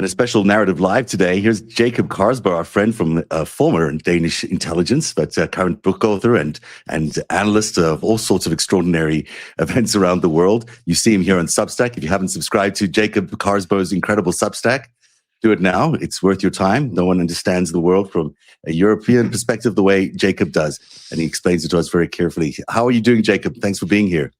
a special narrative live today. Here's Jacob Kaarsbo, our friend from former Danish intelligence, but current book author and analyst of all sorts of extraordinary events around the world. You see him here on Substack. If you haven't subscribed to Jacob Kaarsbo's incredible Substack, do it now. It's worth your time. No one understands the world from a European perspective the way Jacob does, and he explains it to us very carefully. How are you doing, Jacob? Thanks for being here.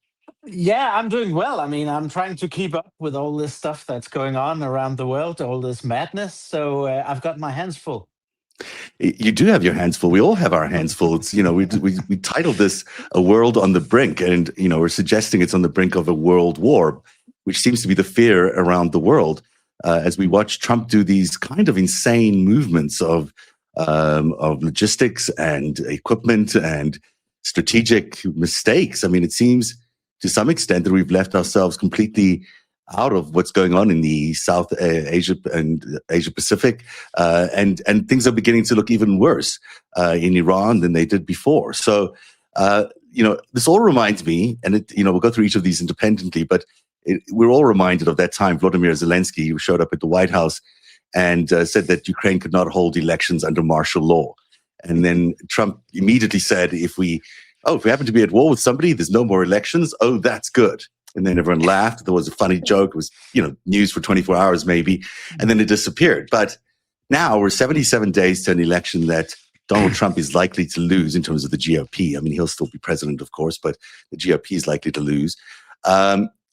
Yeah, I'm doing well. I mean, I'm trying to keep up with all this stuff that's going on around the world, all this madness. So I've got my hands full. You do have your hands full. We all have our hands full. It's, we titled this "A World on the Brink," and we're suggesting it's on the brink of a world war, which seems to be the fear around the world as we watch Trump do these kind of insane movements of logistics and equipment and strategic mistakes. I mean, it seems to some extent that we've left ourselves completely out of what's going on in the South Asia and Asia Pacific, and things are beginning to look even worse in Iran than they did before. So, this all reminds me, and we'll go through each of these independently, but we're all reminded of that time Volodymyr Zelensky, who showed up at the White House and said that Ukraine could not hold elections under martial law. And then Trump immediately said, if we happen to be at war with somebody, there's no more elections. Oh, that's good. And then everyone laughed. There was a funny joke. It was, news for 24 hours maybe. And then it disappeared. But now we're 77 days to an election that Donald Trump is likely to lose in terms of the GOP. I mean, he'll still be president, of course, but the GOP is likely to lose.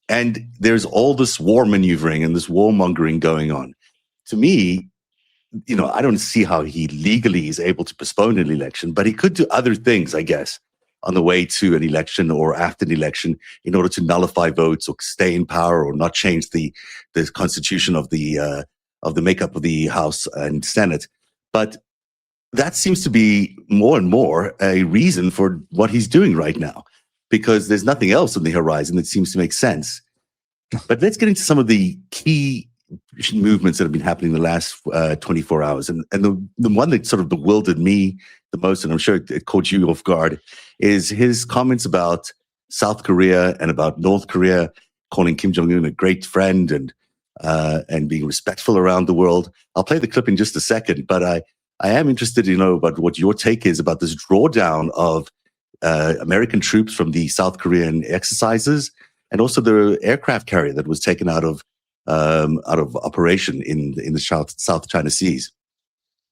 And there's all this war maneuvering and this warmongering going on. To me, I don't see how he legally is able to postpone an election, but he could do other things, I guess, on the way to an election or after an election in order to nullify votes or stay in power or not change the constitution of the makeup of the House and Senate. But that seems to be more and more a reason for what he's doing right now, because there's nothing else on the horizon that seems to make sense. But let's get into some of the key movements that have been happening in the last 24 hours. And the one that sort of bewildered me the most, and I'm sure it caught you off guard, is his comments about South Korea and about North Korea, calling Kim Jong-un a great friend and being respectful around the world. I'll play the clip in just a second, but I am interested to know about what your take is about this drawdown of American troops from the South Korean exercises, and also the aircraft carrier that was taken out of operation in the South China Seas.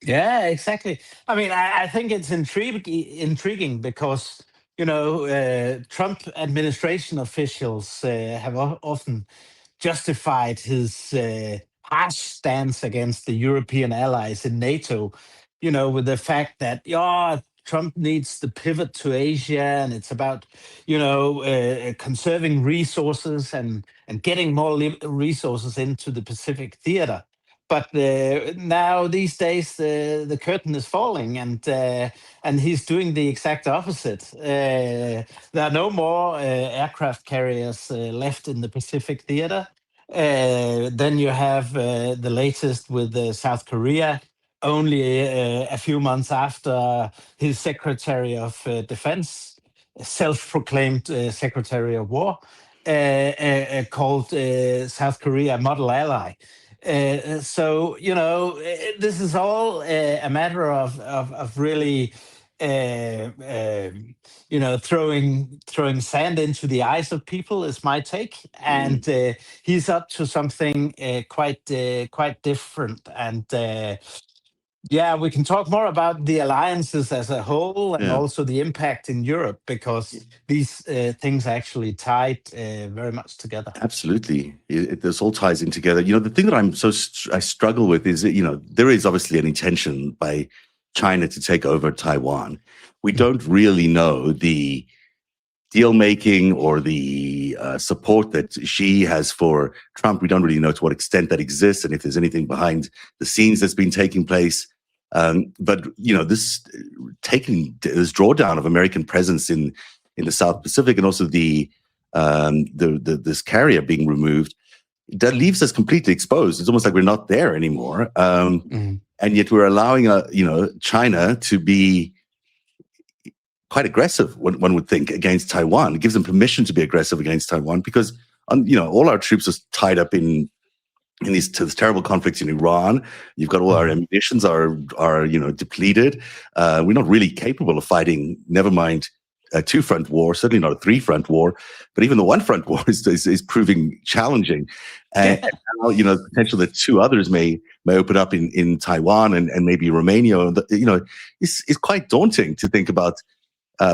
Yeah, exactly. I mean, I think it's intriguing because, Trump administration officials have often justified his harsh stance against the European allies in NATO, with the fact that, Trump needs to pivot to Asia, and it's about, conserving resources and getting more resources into the Pacific theater. But now these days, the curtain is falling, and he's doing the exact opposite. There are no more aircraft carriers left in the Pacific theater. Then you have the latest with South Korea. Only a few months after his Secretary of Defense, self-proclaimed Secretary of War, called South Korea a model ally. So this is all a matter of really throwing sand into the eyes of people is my take, and he's up to something quite different. And yeah, we can talk more about the alliances as a whole and also the impact in Europe, because these things are actually tied very much together. Absolutely. This all ties in together. The thing that I struggle with is that, there is obviously an intention by China to take over Taiwan. We don't really know the deal-making or the support that Xi has for Trump. We don't really know to what extent that exists and if there's anything behind the scenes that's been taking place. But this drawdown of American presence in the South Pacific, and also this carrier being removed, that leaves us completely exposed. It's almost like we're not there anymore, and yet we're allowing China to be quite aggressive. One would think against Taiwan. It gives them permission to be aggressive against Taiwan because all our troops are tied up in in these to this terrible conflicts in Iran. You've got all our Mhm. ammunitions are depleted. We're not really capable of fighting. Never mind a two-front war, certainly not a three-front war. But even the one-front war is proving challenging. And Yeah. now, the potential that two others may open up in Taiwan and maybe Romania. Is quite daunting to think about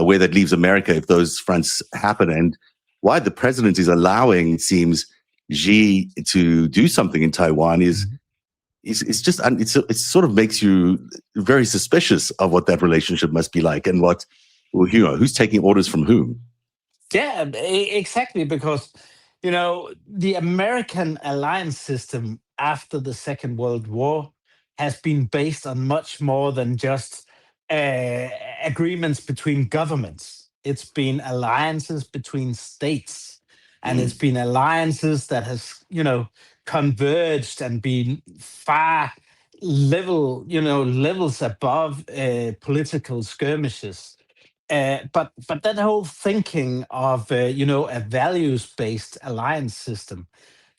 where that leaves America if those fronts happen, and why the president is allowing, it seems, Xi to do something in Taiwan Mhm. it's just it sort of makes you very suspicious of what that relationship must be like, and who's taking orders from whom. Yeah, exactly. Because, the American alliance system after the Second World War has been based on much more than just uh, agreements between governments. It's been alliances between states, and it's Mm, been alliances that has, converged and been far levels above political skirmishes. But that whole thinking of a values based alliance system,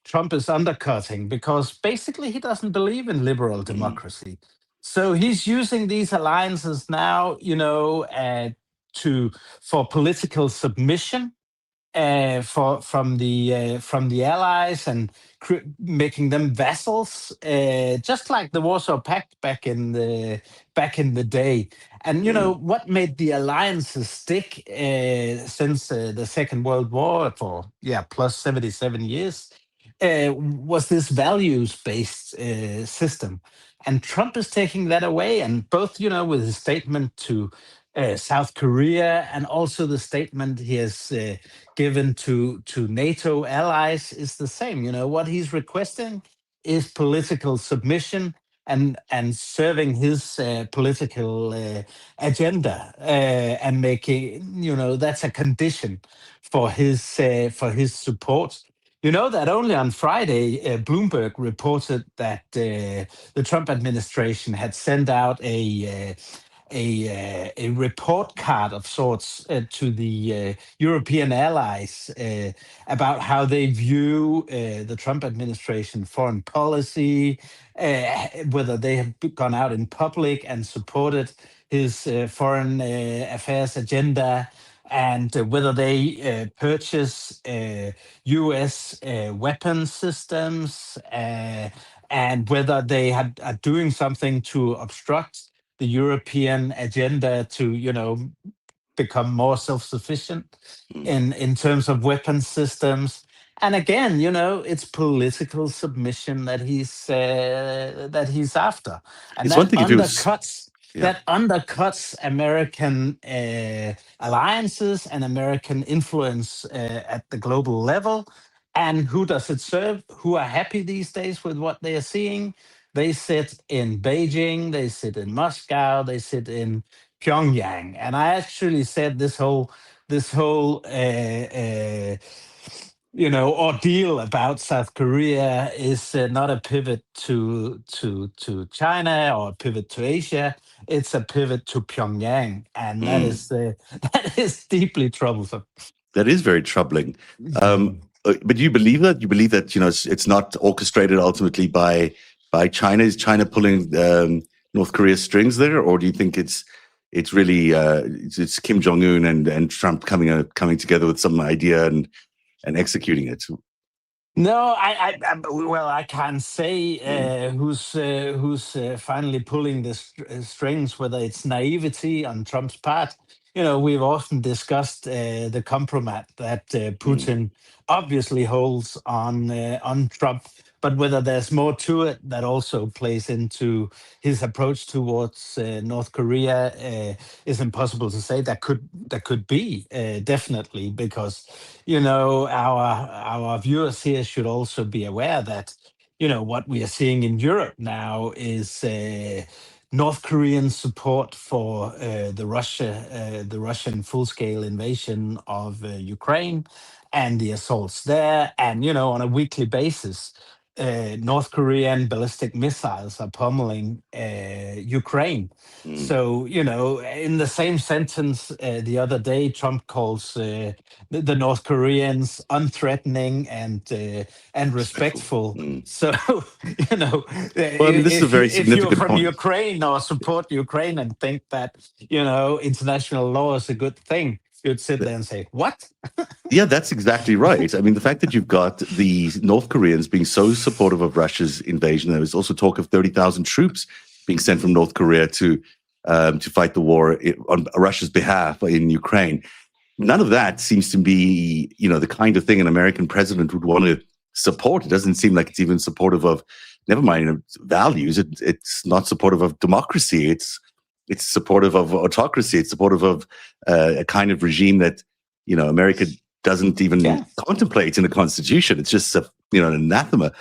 Trump is undercutting, because basically he doesn't believe in liberal mm, democracy. So he's using these alliances now, to for political submission, from the allies, and making them vassals, just like the Warsaw Pact back in the day. And mm, what made the alliances stick since the Second World War, for plus 77 years, was this values based system. And Trump is taking that away, and both with his statement to South Korea, and also the statement he has given to NATO allies, is the same. What he's requesting is political submission, and serving his political agenda, and making that's a condition for his support. That only on Friday, Bloomberg reported that the Trump administration had sent out a report card of sorts to the European allies, about how they view the Trump administration foreign policy, whether they have gone out in public and supported his foreign affairs agenda, and whether they purchase U.S. Weapon systems, and whether they are doing something to obstruct the European agenda to, become more self-sufficient mm. in terms of weapon systems. And again, it's political submission that he's after, and It's one that thing if it was, undercuts yeah. that undercuts American alliances and American influence at the global level. And who does it serve? Who are happy these days with what they are seeing? They sit in Beijing, they sit in Moscow, they sit in Pyongyang. And I actually said this whole ordeal about South Korea is not a pivot to China, or a pivot to Asia. It's a pivot to Pyongyang, and that Mm. is that is deeply troublesome. That is very troubling. Mhm. But you believe that? You believe that it's not orchestrated ultimately by China? Is China pulling North Korea's strings there, or do you think it's really it's Kim Jong Un and Trump coming together with some idea and executing it? No, well, I can't say Mm, who's finally pulling the strings. Whether it's naivety on Trump's part. We've often discussed the compromise that mm, Putin obviously holds on Trump, but whether there's more to it that also plays into his approach towards North Korea is impossible to say. That could be definitely, because our viewers here should also be aware that what we are seeing in Europe now is North Korean support for the Russian full-scale invasion of Ukraine, and the assaults there, and on a weekly basis. North Korean ballistic missiles are pummeling Ukraine. Mm. So, in the same sentence the other day, Trump calls the North Koreans unthreatening and Respectful. respectful. Mm. So, Well, I mean, this is a if you very if you're significant from point. Ukraine or support Ukraine and think that international law is a good thing, you'd sit there and say, "What?" Yeah, that's exactly right. I mean, the fact that you've got the North Koreans being so supportive of Russia's invasion, there was also talk of 30,000 troops being sent from North Korea to fight the war on Russia's behalf in Ukraine. None of that seems to be, the kind of thing an American president would want to support. It doesn't seem like it's even supportive of, never mind values. It's not supportive of democracy. It's supportive of autocracy. It's supportive of a kind of regime that, America doesn't even Yeah. contemplate in the Constitution. It's just an anathema.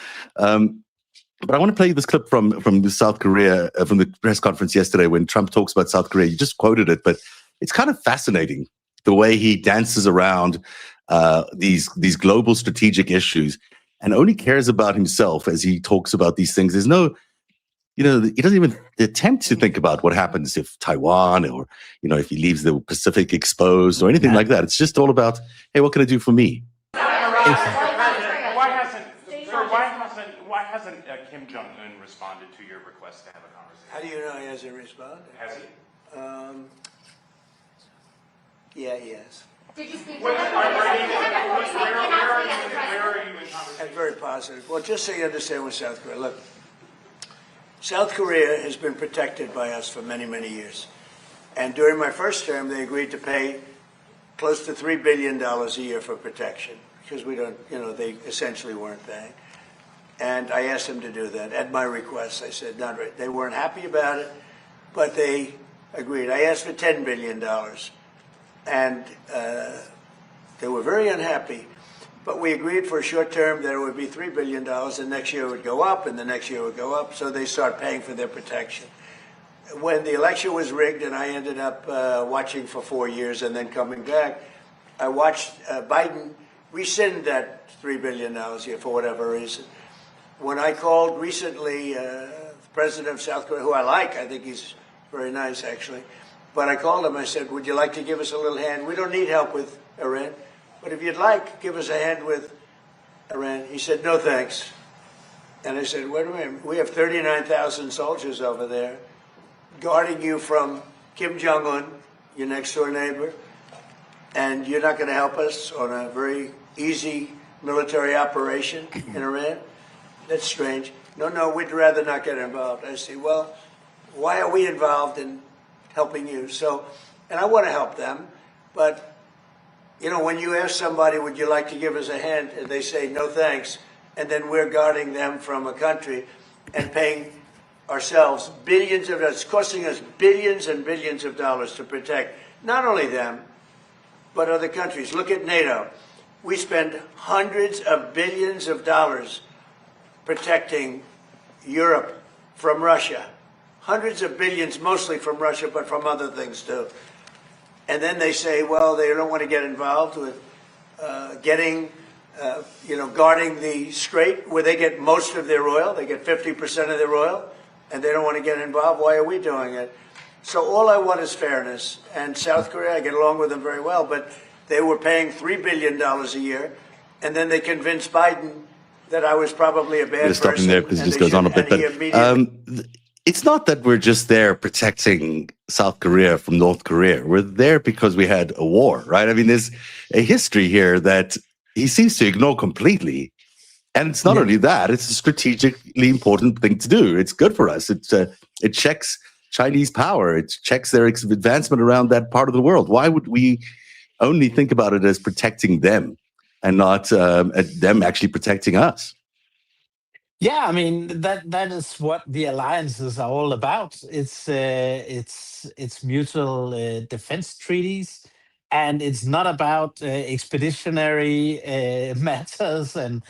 But I want to play this clip from South Korea, from the press conference yesterday when Trump talks about South Korea. You just quoted it, but it's kind of fascinating the way he dances around these global strategic issues and only cares about himself as he talks about these things. There's no, he doesn't even attempt to think about what happens if Taiwan or, if he leaves the Pacific exposed or anything Yeah. like that. It's just all about, hey, what can I do for me? Exactly. Why hasn't Kim Jong-un responded to your request to have a conversation? How do you know he hasn't responded? Has he? Yeah, he has. Did you speak to Where him? are you in conversation? And very positive. Well, just so you understand with South Korea, look, South Korea has been protected by us for many, many years. And during my first term, they agreed to pay close to $3 billion a year for protection because we don't, they essentially weren't paying. And I asked them to do that at my request. I said, not right. They weren't happy about it, but they agreed. I asked for $10 billion. And they were very unhappy. But we agreed for a short term that it would be $3 billion, and next year it would go up, and the next year it would go up, so they start paying for their protection. When the election was rigged and I ended up watching for 4 years and then coming back, I watched Biden rescind that $3 billion a year for whatever reason. When I called recently the president of South Korea, who I like, I think he's very nice actually, but I called him, I said, would you like to give us a little hand? We don't need help with Iran, but if you'd like, give us a hand with Iran. He said, no thanks. And I said, wait a minute, we have 39,000 soldiers over there guarding you from Kim Jong-un, your next door neighbor, and you're not going to help us on a very easy military operation in Iran? That's strange. No, we'd rather not get involved. I say, well, why are we involved in helping you? So, and I want to help them, but, when you ask somebody, would you like to give us a hand, and they say, no thanks, and then we're guarding them from a country and paying ourselves billions of dollars, it's costing us billions and billions of dollars to protect not only them, but other countries. Look at NATO. We spend hundreds of billions of dollars protecting Europe from Russia. Hundreds of billions, mostly from Russia, but from other things too. And then they say, well, they don't want to get involved with guarding the Strait, where they get most of their oil. They get 50% of their oil, and they don't want to get involved. Why are we doing it? So all I want is fairness. And South Korea, I get along with them very well, but they were paying $3 billion a year, and then they convinced Biden that I was probably a bad person. Stopping there because it just goes on a bit. But it's not that we're just there protecting South Korea from North Korea. We're there because we had a war, right? I mean, there's a history here that he seems to ignore completely. And it's not only that, it's a strategically important thing to do. It's good for us. It checks Chinese power. It checks their advancement around that part of the world. Why would we only think about it as protecting them and not them actually protecting us? Yeah, I mean that is what the alliances are all about. It's mutual defense treaties, and it's not about expeditionary matters and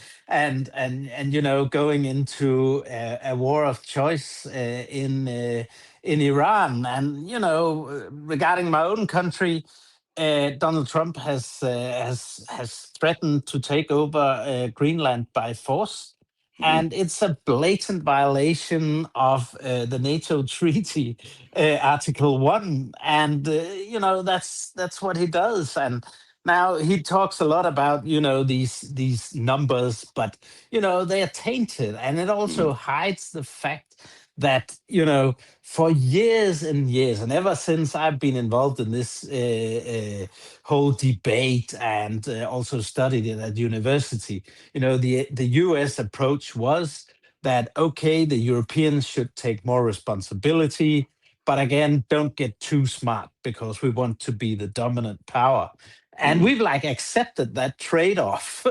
going into a war of choice in Iran. And regarding my own country, Donald Trump has threatened to take over Greenland by force. and it's a blatant violation of the NATO treaty, Article 1, and that's what he does. And now he talks a lot about these numbers, but they are tainted, and it also hides the fact that for years and years, and ever since I've been involved in this whole debate and also studied it at university, the US approach was that, okay, the Europeans should take more responsibility, but again, don't get too smart because we want to be the dominant power. And we've like accepted that trade-off.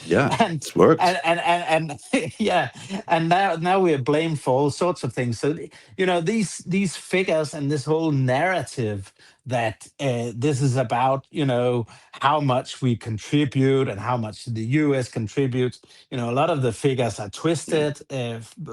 Yeah, and, it's worked. and yeah, and now we are blamed for all sorts of things. So these figures and this whole narrative that this is about how much we contribute and how much the US contributes. A lot of the figures are twisted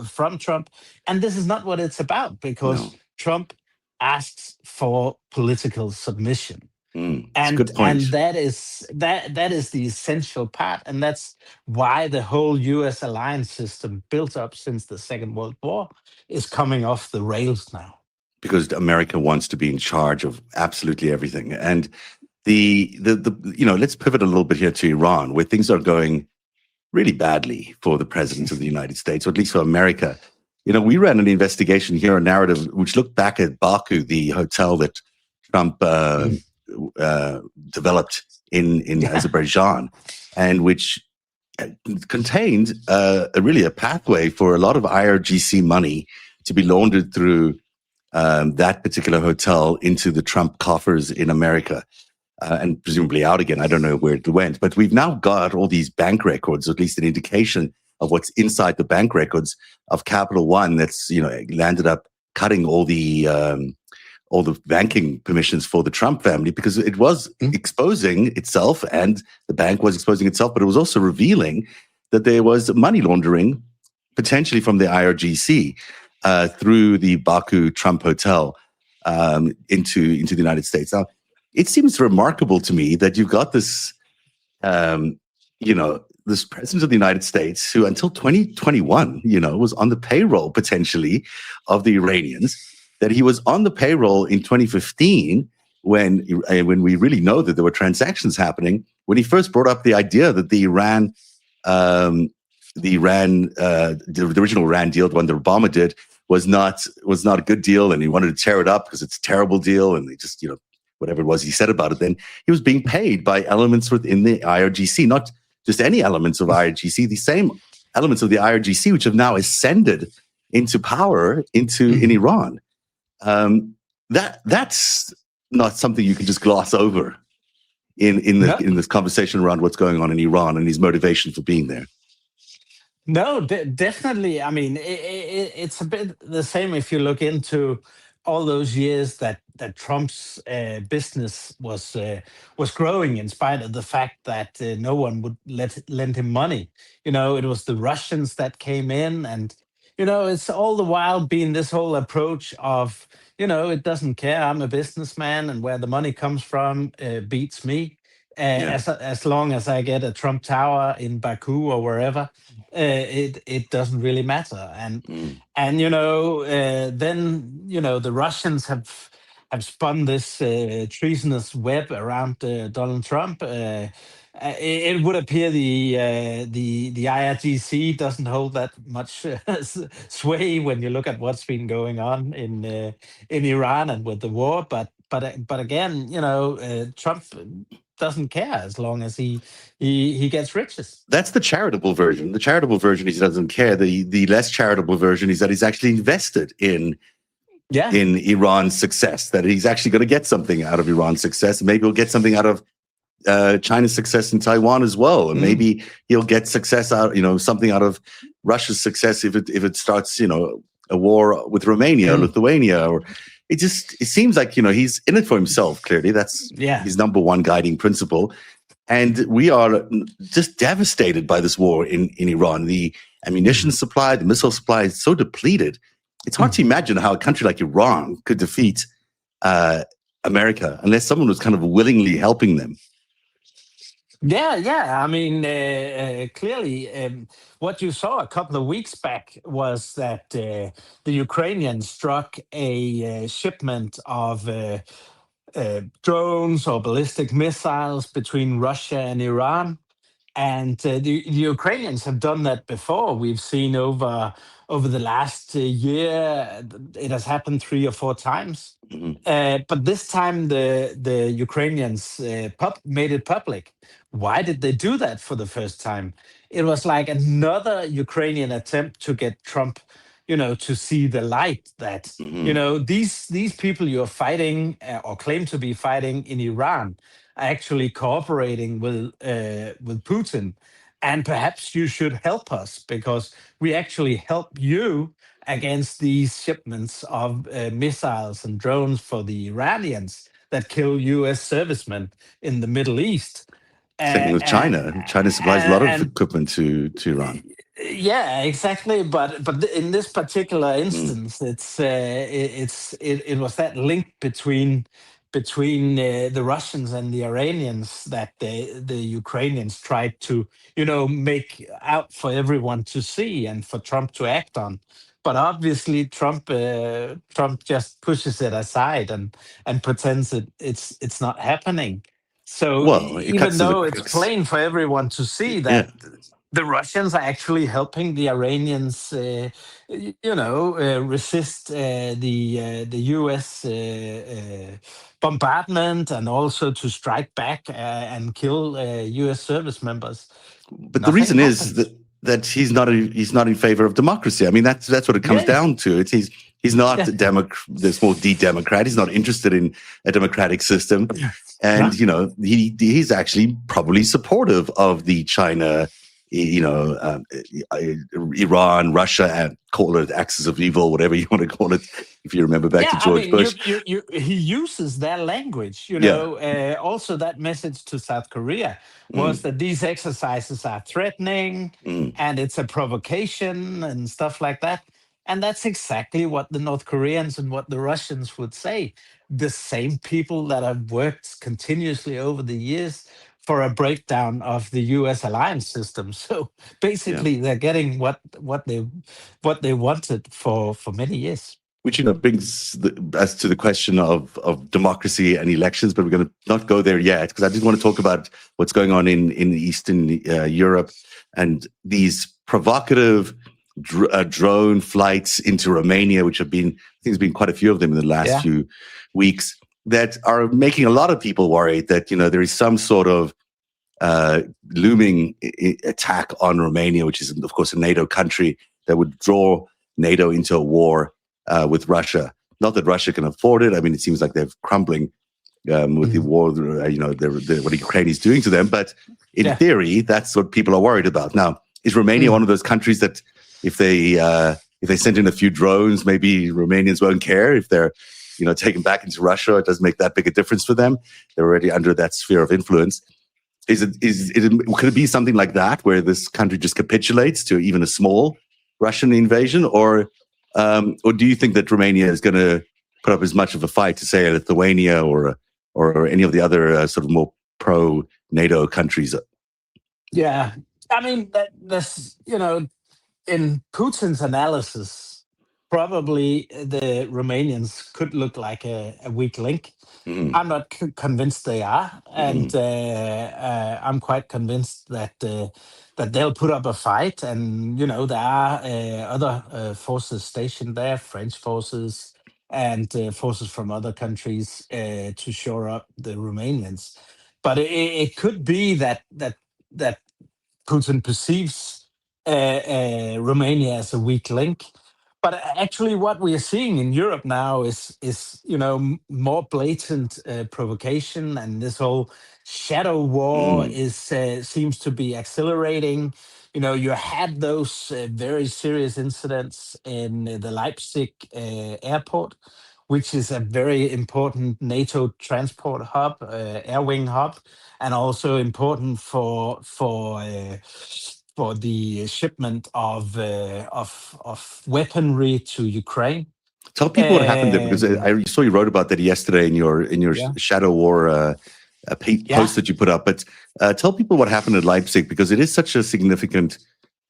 from Trump, and this is not what it's about, because No. Trump asks for political submission. That's a good point. And that is the essential part, and that's why the whole U.S. alliance system built up since the Second World War is coming off the rails now. Because America wants to be in charge of absolutely everything. And the let's pivot a little bit here to Iran, where things are going really badly for the president of the United States, or at least for America. We ran an investigation here on Narativ, which looked back at Baku, the hotel that Trump developed in Azerbaijan, and which contained really a pathway for a lot of IRGC money to be laundered through that particular hotel into the Trump coffers in America, and presumably out again. I don't know where it went, but we've now got all these bank records, or at least an indication of what's inside the bank records of Capital One that's landed up cutting all the banking permissions for the Trump family, because it was exposing itself, and the bank was exposing itself, but it was also revealing that there was money laundering potentially from the IRGC through the Baku Trump Hotel into the United States. Now, it seems remarkable to me that you've got this, this president of the United States who until 2021, was on the payroll potentially of the Iranians, that he was on the payroll in 2015 when we really know that there were transactions happening, when he first brought up the idea that the original Iran deal, the one that Obama did, was not a good deal, and he wanted to tear it up because it's a terrible deal, and they just, whatever it was he said about it, then he was being paid by elements within the IRGC, not just any elements of IRGC, the same elements of the IRGC, which have now ascended into power in Iran. That's not something you can just gloss over in this conversation around what's going on in Iran and his motivation for being there. No, definitely. I mean, it's a bit the same if you look into all those years that Trump's business was growing in spite of the fact that no one would lend him money. It was the Russians that came in, and it's all the while been this whole approach of it doesn't care. I'm a businessman, and where the money comes from beats me. As long as I get a Trump Tower in Baku or wherever, it doesn't really matter. And then the Russians have spun this treasonous web around Donald Trump. It would appear the IRGC doesn't hold that much sway when you look at what's been going on in Iran and with the war. But again, Trump doesn't care as long as he gets riches. That's the charitable version. The charitable version is he doesn't care. The less charitable version is that he's actually invested in Iran's success, that he's actually going to get something out of Iran's success. Maybe he'll get something out of China's success in Taiwan as well. And maybe he'll get success out, something out of Russia's success if it starts, a war with Romania or Lithuania, or it seems like, he's in it for himself. Clearly, that's his number one guiding principle. And we are just devastated by this war in Iran. The ammunition supply, the missile supply is so depleted. It's hard to imagine how a country like Iran could defeat America unless someone was kind of willingly helping them. Yeah. I mean, clearly, what you saw a couple of weeks back was that the Ukrainians struck a shipment of drones or ballistic missiles between Russia and Iran. And the Ukrainians have done that before. We've seen over the last year, it has happened 3 or 4 times. Mhm. But this time, the Ukrainians made it public. Why did they do that for the first time? It was like another Ukrainian attempt to get Trump, to see the light that Mhm. these people you're fighting or claim to be fighting in Iran are actually cooperating with Putin, and perhaps you should help us because we actually help you against these shipments of missiles and drones for the Iranians that kill U.S. servicemen in the Middle East. Same thing with China. China supplies a lot of And equipment to Iran. yeah, exactly. But in this particular Mm. instance, it was that link between the Russians and the Iranians that the Ukrainians tried to make out for everyone to see and for Trump to act on. But obviously, Trump just pushes it aside and pretends it's not happening. So Well, it even cuts to the though it's crux. plain for everyone to see Yeah. that the Russians are actually helping the Iranians, resist the U.S. Bombardment and also to strike back and kill U.S. service members. But the Nothing reason is happens. that he's not in favor of democracy. I mean, that's what it comes Yeah, down to. He's not yeah, the small d Democrat. He's not interested in a democratic system, and no, he's actually probably supportive of the China, Iran, Russia, and call it axis of evil, whatever you want to call it. If you remember back to yeah. I George mean, Bush, he uses their language. yeah. Also, that message to South Korea was Mm, that these exercises are threatening mm, and it's a provocation and stuff like that. And that's exactly what the North Koreans and what the Russians would say. The same people that have worked continuously over the years for a breakdown of the U.S. alliance system. So yeah. basically, they're getting what they wanted for many years. Which brings us to the question of democracy and elections, but we're going to not go there yet because I did want to talk about what's going on in Eastern Europe and these provocative drone flights into Romania, which have been, I think there's been quite a few of them in the last Yeah. few weeks, that are making a lot of people worried that there is some sort of looming attack on Romania, which is of course a NATO country that would draw NATO into a war with Russia. Not that Russia can afford it. I mean, it seems like they're crumbling with the war, what Ukraine is doing to them. But in Yeah. theory, that's what people are worried about. Now, is Romania one of those countries that if they send in a few drones, maybe Romanians won't care if they're taken back into Russia? It doesn't make that big a difference for them. They're already under that sphere of influence. Could it be something like that where this country just capitulates to even a small Russian invasion, or do you think that Romania is going to put up as much of a fight to say Lithuania or any of the other sort of more pro NATO countries? Yeah. I mean, that's in Putin's analysis, probably the Romanians could look like a weak link. Mm, I'm not convinced they are, and mm, I'm quite convinced that they'll put up a fight. And there are other forces stationed there, French forces and forces from other countries to shore up the Romanians. But it could be that Putin perceives Romania as a weak link. But actually, what we are seeing in Europe now is more blatant provocation, and this whole shadow war mm. is seems to be accelerating. You had those very serious incidents in the Leipzig airport, which is a very important NATO transport hub, air wing hub, and also important for the shipment of weaponry to Ukraine. Tell people what happened there because Um, I saw you wrote about that yesterday in your yeah, shadow war post that you put up. But tell people what happened at Leipzig, because it is such a significant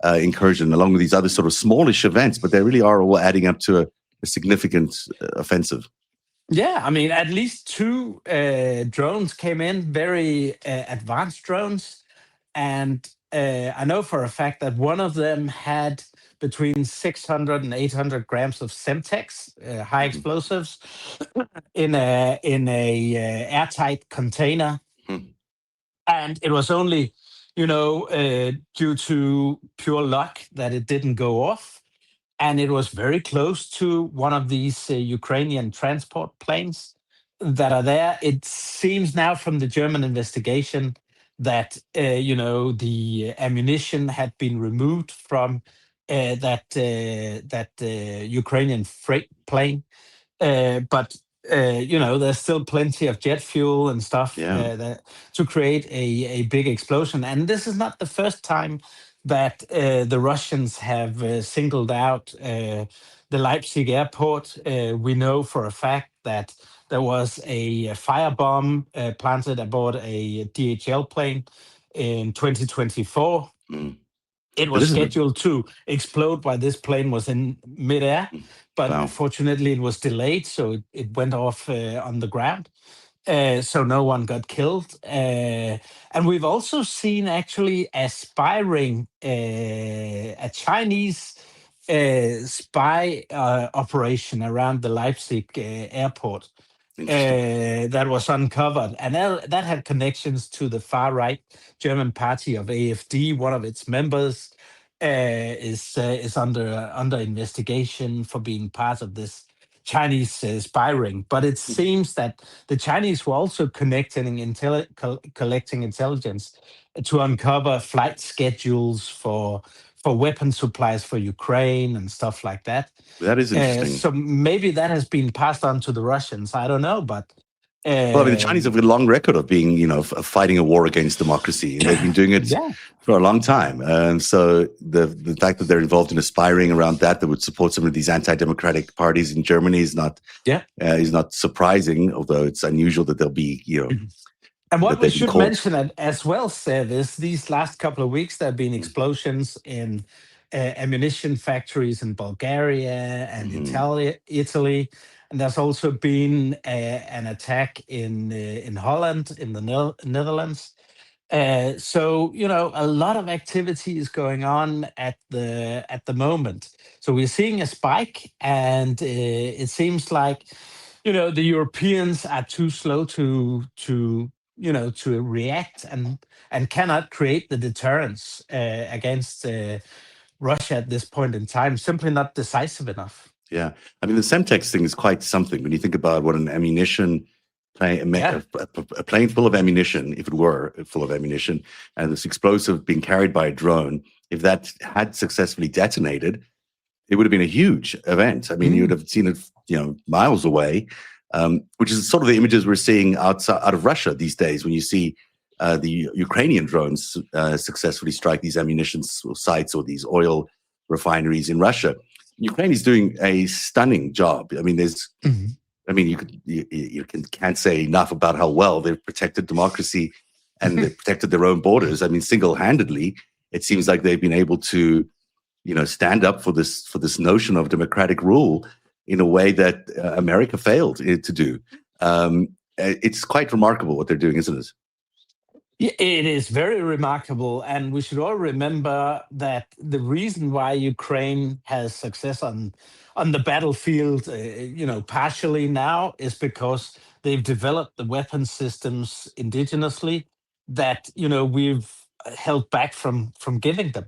incursion along with these other sort of smallish events, but they really are all adding up to a significant offensive. Yeah, I mean, at least two drones came in, very advanced drones. And I know for a fact that one of them had between 600 and 800 grams of Semtex, high explosives, in a airtight container. And it was only, due to pure luck that it didn't go off. And it was very close to one of these Ukrainian transport planes that are there. It seems now from the German investigation that the ammunition had been removed from that Ukrainian freight plane, but there's still plenty of jet fuel and stuff to create a big explosion. And this is not the first time that the Russians have singled out the Leipzig airport. We know for a fact that there was a firebomb planted aboard a DHL plane in 2024. It was scheduled to explode while this plane was in midair, but fortunately it was delayed, so it went off on the ground. So no one got killed. And we've also seen actually a spy ring, a Chinese spy operation around the Leipzig airport that was uncovered. And that had connections to the far-right German party of AfD. One of its members is under investigation for being part of this Chinese spy ring. But it seems that the Chinese were also collecting intelligence to uncover flight schedules for weapon supplies for Ukraine and stuff like that. That is interesting. So maybe that has been passed on to the Russians. I don't know, but well, I mean, the Chinese have a long record of being, of fighting a war against democracy, and they've been doing it for a long time. So the fact that they're involved in a spy ring around that would support some of these anti-democratic parties in Germany is not surprising, although it's unusual that they'll be, And what we should mention as well, Seb, is these last couple of weeks there have been explosions in ammunition factories in Bulgaria and Italy. And there's also been an attack in Holland, in the Netherlands. So a lot of activity is going on at the moment. So we're seeing a spike, and it seems like the Europeans are too slow to react and cannot create the deterrence against Russia at this point in time. Simply not decisive enough. Yeah, I mean, the Semtex thing is quite something when you think about what an ammunition plane, a plane full of ammunition, if it were full of ammunition, and this explosive being carried by a drone, if that had successfully detonated, it would have been a huge event. I mean, you would have seen it, miles away, which is sort of the images we're seeing out of Russia these days when you see the Ukrainian drones successfully strike these ammunition sites or these oil refineries in Russia. Ukraine is doing a stunning job. I mean, you can't say enough about how well they've protected democracy and they've protected their own borders. I mean, single-handedly, it seems like they've been able to, stand up for this notion of democratic rule in a way that America failed to do. It's quite remarkable what they're doing, isn't it? It is very remarkable, and we should all remember that the reason why Ukraine has success on the battlefield, partially now, is because they've developed the weapon systems indigenously that we've held back from giving them,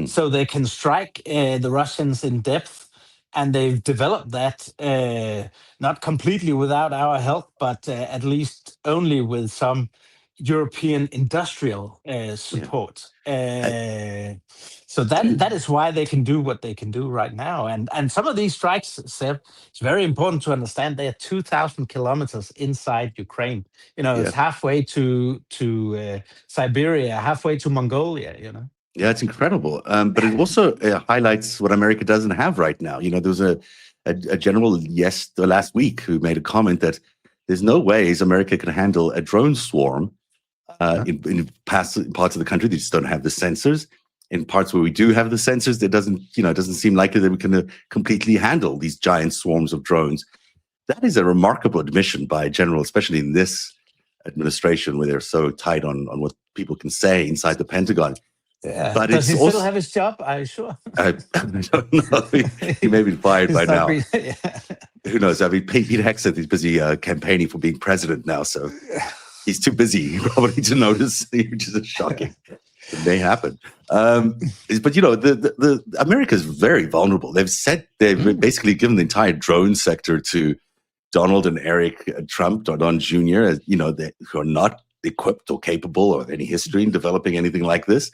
so they can strike the Russians in depth. And they've developed that not completely without our help, but at least only with some European industrial support. So that is why they can do what they can do right now. And some of these strikes, Seb, it's very important to understand they are 2,000 kilometers inside Ukraine. It's halfway to Siberia, halfway to Mongolia, Yeah, it's incredible. But it also highlights what America doesn't have right now. There was a general last week who made a comment that there's no ways America can handle a drone swarm in parts of the country that just don't have the sensors. In parts where we do have the sensors, it doesn't seem likely that we can completely handle these giant swarms of drones. That is a remarkable admission by a general, especially in this administration, where they're so tight on what people can say inside the Pentagon. Yeah. But Does it's he also, still have his job? Are you sure? I don't know. He may be fired by now. Yeah. Who knows? I mean, Peter Hegseth is busy campaigning for being president now, so he's too busy probably to notice, which is shocking. It may happen. But, the America is very vulnerable. They've basically given the entire drone sector to Donald and Eric Trump, Don Jr., who are not equipped or capable of any history in developing anything like this.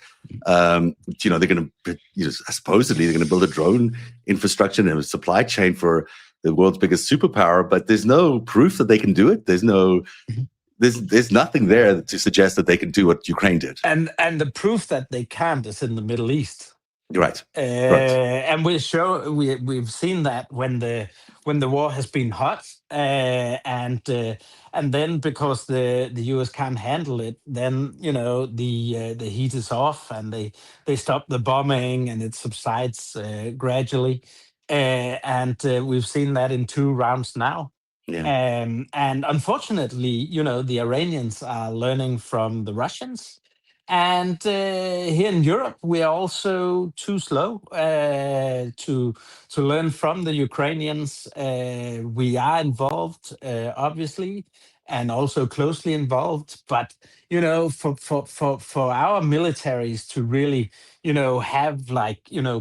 They're going to, supposedly they're going to build a drone infrastructure and a supply chain for the world's biggest superpower, but there's no proof that they can do it. There's nothing there to suggest that they can do what Ukraine did. And the proof that they can't is in the Middle East. Right. And we've seen that when the war has been hot, and then because the US can't handle it, then the heat is off and they stop the bombing and it subsides gradually, and we've seen that in 2 rounds now. Yeah. And unfortunately, the Iranians are learning from the Russians. And here in Europe, we are also too slow to learn from the Ukrainians. We are involved, obviously, and also closely involved. But for our militaries to really, have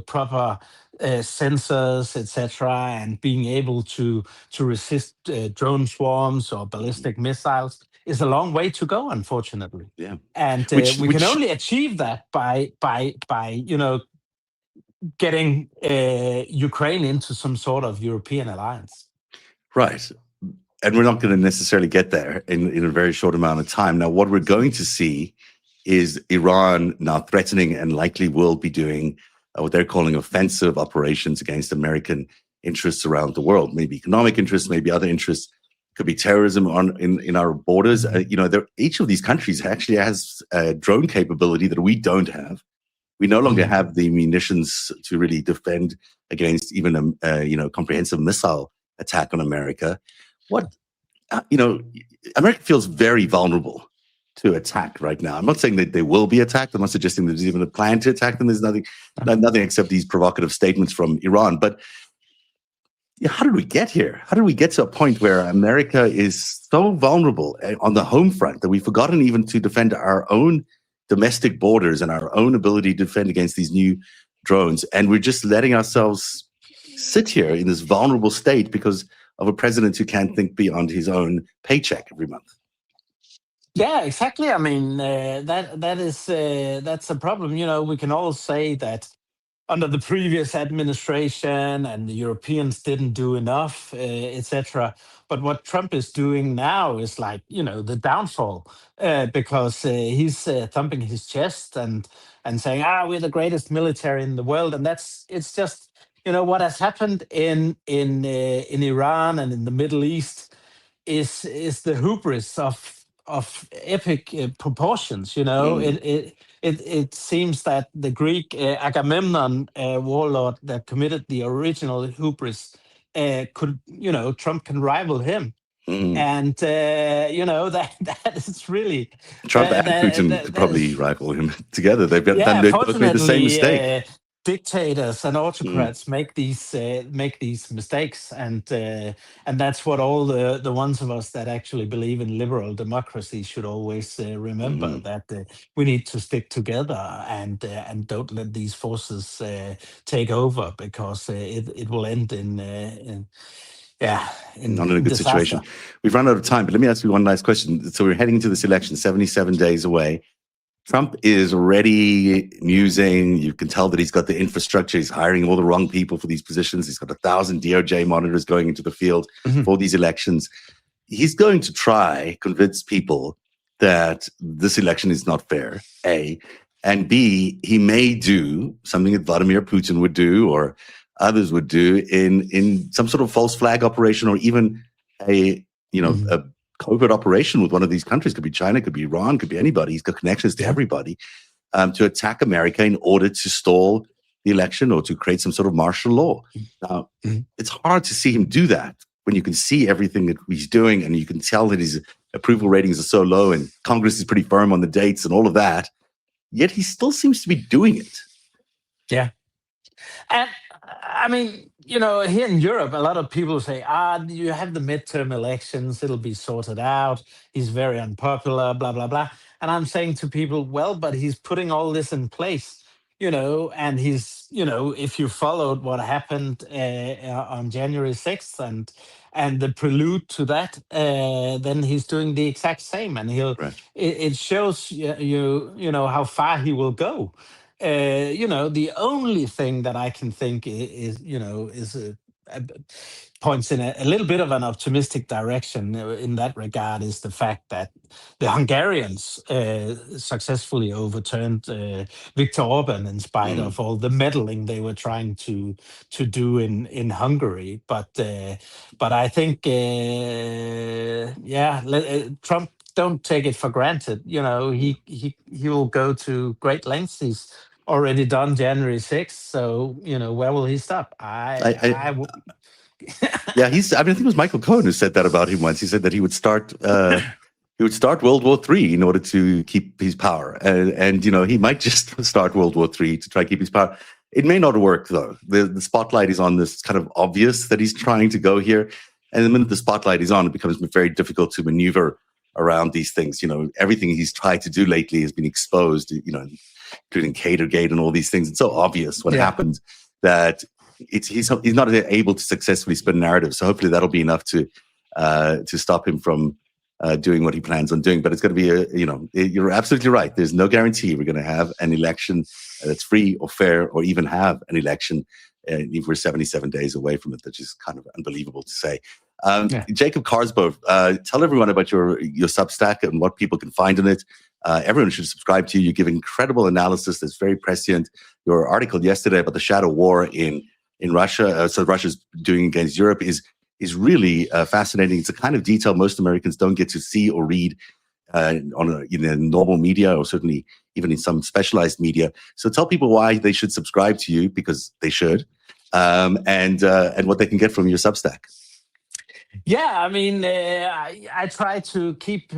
proper sensors, etc., and being able to resist drone swarms or ballistic missiles is a long way to go, unfortunately. Yeah. And we can only achieve that by getting Ukraine into some sort of European alliance. Right. And we're not going to necessarily get there in a very short amount of time. Now, what we're going to see is Iran now threatening and likely will be doing what they're calling offensive operations against American interests around the world, maybe economic interests, maybe other interests. Could be terrorism in our borders. Each of these countries actually has a drone capability that we don't have. We no longer have the munitions to really defend against even a comprehensive missile attack on America. America feels very vulnerable to attack right now. I'm not saying that they will be attacked. I'm not suggesting there's even a plan to attack them. There's nothing except these provocative statements from Iran. But how did we get here? How did we get to a point where America is so vulnerable on the home front that we've forgotten even to defend our own domestic borders and our own ability to defend against these new drones? And we're just letting ourselves sit here in this vulnerable state because of a president who can't think beyond his own paycheck every month. Yeah, exactly. I mean, that's a problem. We can all say that under the previous administration and the Europeans didn't do enough, etc. But what Trump is doing now is the downfall, because he's thumping his chest and saying, we're the greatest military in the world. And it's just, what has happened in Iran and in the Middle East is the hubris of epic proportions. It seems that the Greek Agamemnon warlord that committed the original hubris Trump can rival him. And that is really Trump and Putin could probably rival him together. They've both made the same mistake. Dictators and autocrats make these mistakes, and that's what all the ones of us that actually believe in liberal democracy should always remember, that we need to stick together and don't let these forces take over, because it will end in not in a good disaster. situation. We've run out of time, but let me ask you one last question. So we're heading into this election, 77 days away. Trump is already musing. You can tell that he's got the infrastructure. He's hiring all the wrong people for these positions. He's got 1,000 DOJ monitors going into the field for these elections. He's going to try convince people that this election is not fair, A. And B, he may do something that Vladimir Putin would do or others would do in some sort of false flag operation, or even a covert operation with one of these countries. Could be China, could be Iran, could be anybody. He's got connections to everybody to attack America in order to stall the election or to create some sort of martial law. Now, it's hard to see him do that when you can see everything that he's doing and you can tell that his approval ratings are so low and Congress is pretty firm on the dates and all of that. Yet he still seems to be doing it. Yeah. And I mean, here in Europe, a lot of people say, you have the midterm elections, it'll be sorted out. He's very unpopular, blah, blah, blah. And I'm saying to people, well, but he's putting all this in place, and he's, if you followed what happened on January 6th and the prelude to that, then he's doing the exact same. And it shows how far he will go. The only thing that I can think points in a little bit of an optimistic direction in that regard is the fact that the Hungarians successfully overturned Viktor Orban in spite of all the meddling they were trying to do in Hungary. But I think Trump, don't take it for granted. He will go to great lengths. He's already done January 6th. So, where will he stop? Yeah, I think it was Michael Cohen who said that about him once. He said that he would start World War III in order to keep his power. And he might just start World War III to try to keep his power. It may not work, though. The spotlight is on this kind of obvious that he's trying to go here. And the minute the spotlight is on, it becomes very difficult to maneuver around these things. Everything he's tried to do lately has been exposed, including Catergate and all these things. It's so obvious what happened that he's not able to successfully spin a narrative. So hopefully that'll be enough to stop him from doing what he plans on doing. But it's going to be you're absolutely right. There's no guarantee we're going to have an election that's free or fair, or even have an election. We're 77 days away from it, which is kind of unbelievable to say. Jacob Kaarsbo, tell everyone about your Substack and what people can find in it. Everyone should subscribe to you. You give incredible analysis that's very prescient. Your article yesterday about the shadow war in Russia, so Russia's doing against Europe, is really fascinating. It's a kind of detail most Americans don't get to see or read in normal media, or certainly even in some specialized media. So tell people why they should subscribe to you, because they should, and what they can get from your Substack. Yeah, I mean, I try to keep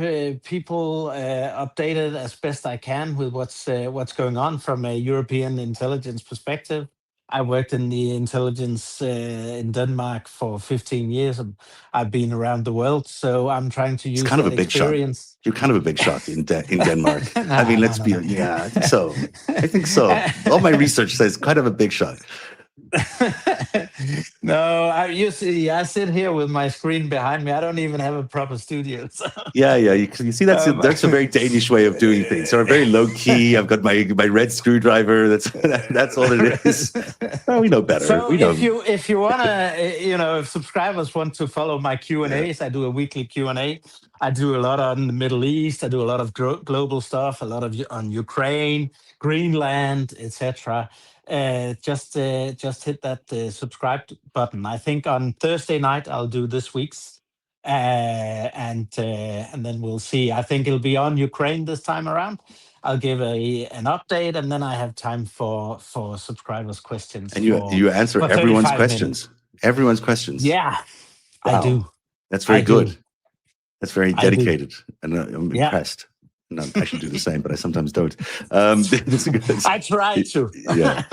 people updated as best I can with what's going on from a European intelligence perspective. I worked in the intelligence in Denmark for 15 years. I've been around the world, so I'm trying to use kind of that a big experience. Shot. You're kind of a big shot in Denmark. I mean, let's be. Yeah, I think so. I think so. All my research says kind of a big shot. No, you see, I sit here with my screen behind me. I don't even have a proper studio. So. Yeah. You see, that's a very Danish way of doing things. So very low key. I've got my red screwdriver. That's all it is. Well, we know better. So if you wanna, if subscribers want to follow my Q&As, I do a weekly Q&A. I do a lot on the Middle East. I do a lot of global stuff. A lot of on Ukraine, Greenland, etc. Just hit that subscribe button. I think on Thursday night I'll do this week's, and then we'll see. I think it'll be on Ukraine this time around. I'll give an update, and then I have time for subscribers' questions. And you answer everyone's questions. Minutes. Everyone's questions. Yeah, wow. I do. That's very good. That's very dedicated, and I'm impressed. No, I should do the same, but I sometimes don't. I try to. Yeah.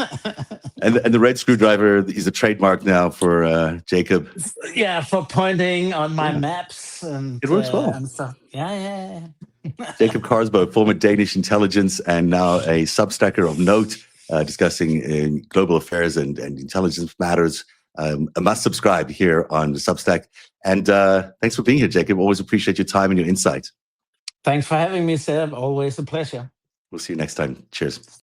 And the red screwdriver is a trademark now for Jacob. Yeah, for pointing on my maps. And it works well. And stuff. Yeah. Jacob Kaarsbo, former Danish intelligence and now a Substacker of note, discussing global affairs and intelligence matters. A must subscribe here on the Substack. And thanks for being here, Jacob. Always appreciate your time and your insight. Thanks for having me, Seb. Always a pleasure. We'll see you next time. Cheers.